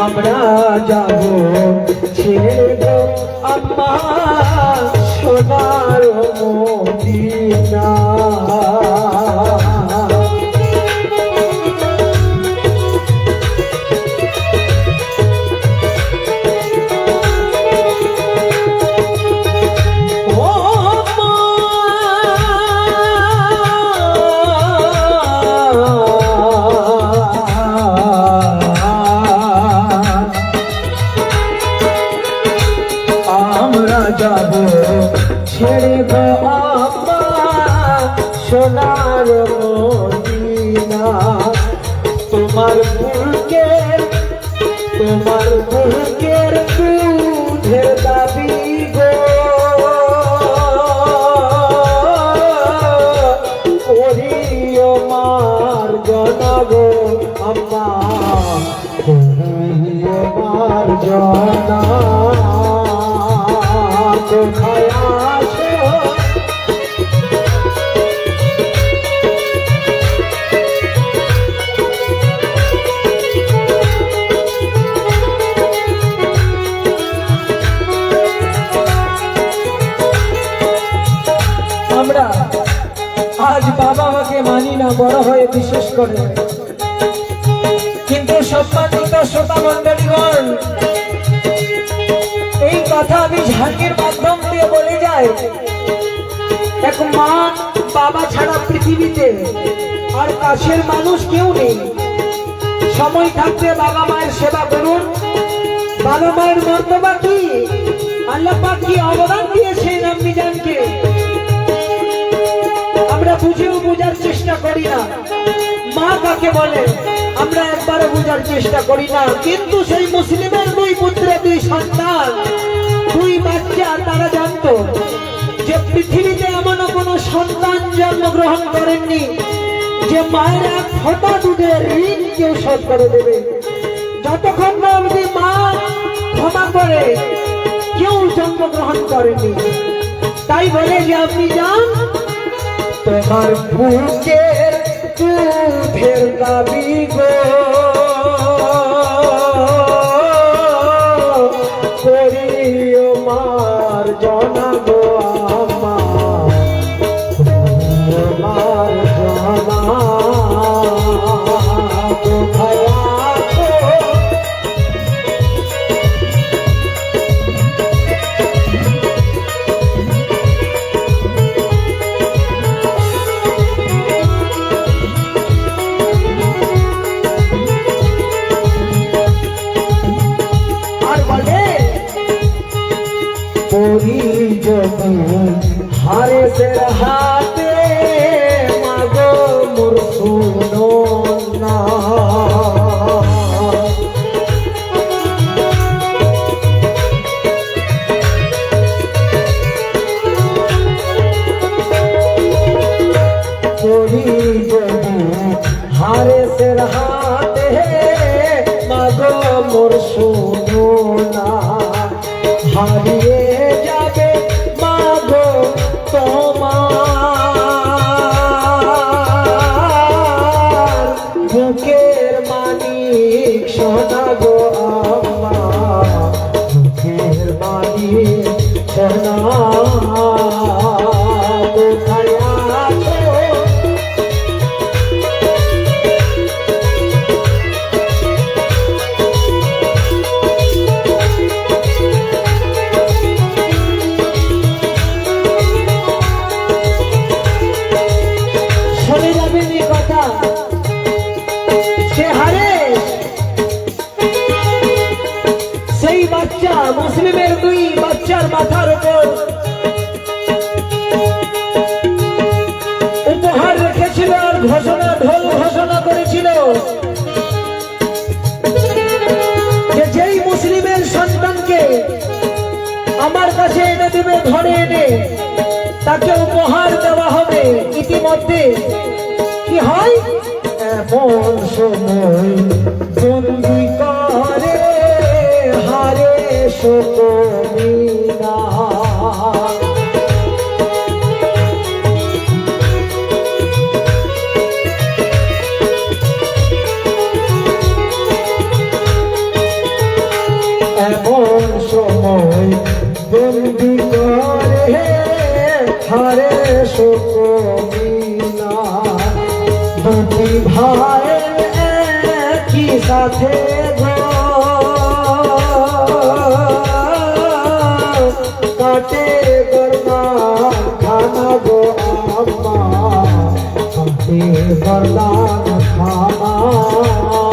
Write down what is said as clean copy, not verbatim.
আমরা যাব ছেড়ে গো আম্মা সোনার মদিনা। যাব ছেড়ে গো আম্মা সোনার মদিনা। তোমার বুকের দুধের দাবি গো করিও মার জনা গো আম্মা করিও মার জনা। কোথায় আসো আমরা আজ বাবা মাকে মানি না, বড় হয়ে বিশেষ করে, কিন্তু সম্মানিত শ্রোতা মণ্ডলীগণ, এই কথা আমি ঝাঁকির মাধ্যম দিয়ে বলে যাই, এক মা বাবা ছাড়া পৃথিবীতে আর কাছের মানুষ কেউ নেই। সময় থাকতে বাবা মায়ের সেবা করুন। বাবা মায়ের মর্তবা কি, আল্লাহ পাক কি অবদান দিয়েছেন আপনি জানকে, আমরা বুঝেও বোঝার চেষ্টা করি না। মা কাকে বলে আমরা একবারও বোঝার চেষ্টা করি না। কিন্তু সেই মুসলিমের দুই পুত্র দুই সন্তান দুই বাচ্চা তারা জানতো যে পৃথিবীতে এমনও কোনো সন্তান জন্মগ্রহণ করেননি যে মায়ের এক ফোঁটা দুধের ঋণ কেউ শোধ করে দেবে। যতক্ষণ না অবধি মা ক্ষমা করে কেউ জন্মগ্রহণ করেনি। তাই বলে যে আপনি যান তোমার বুকের দুধের দাবি গো করিও মার জনা গো আম্মা মার জনা। কোথায় আসো হারে সের হাতে মাগো মোর শুনো না। হারে সের হাতে মাগো মোর শুনো না। হারিয়ে যাবে মাগো তোমার বুকের মানিক সোনা গো আম্মা বুকের মানিক সোনা। কোথায় আছো সেই বাচ্চা মুসলিমের দুই বাচ্চার মাথার উপর উপহার রেখেছিল আর ঘোষণা ঢোল ঘোষণা করেছিল যে যেই মুসলিমের সন্তানকে আমার কাছে এনে দেবে, ধরে এনে তাকে উপহার দেওয়া হবে। ইতিমধ্যে কি হয়, এমন সময় বন্দি করে হারে শোকমিনা। আছে গো কাটে গরদান খানা গো আম্মা কাটে গরদান খানা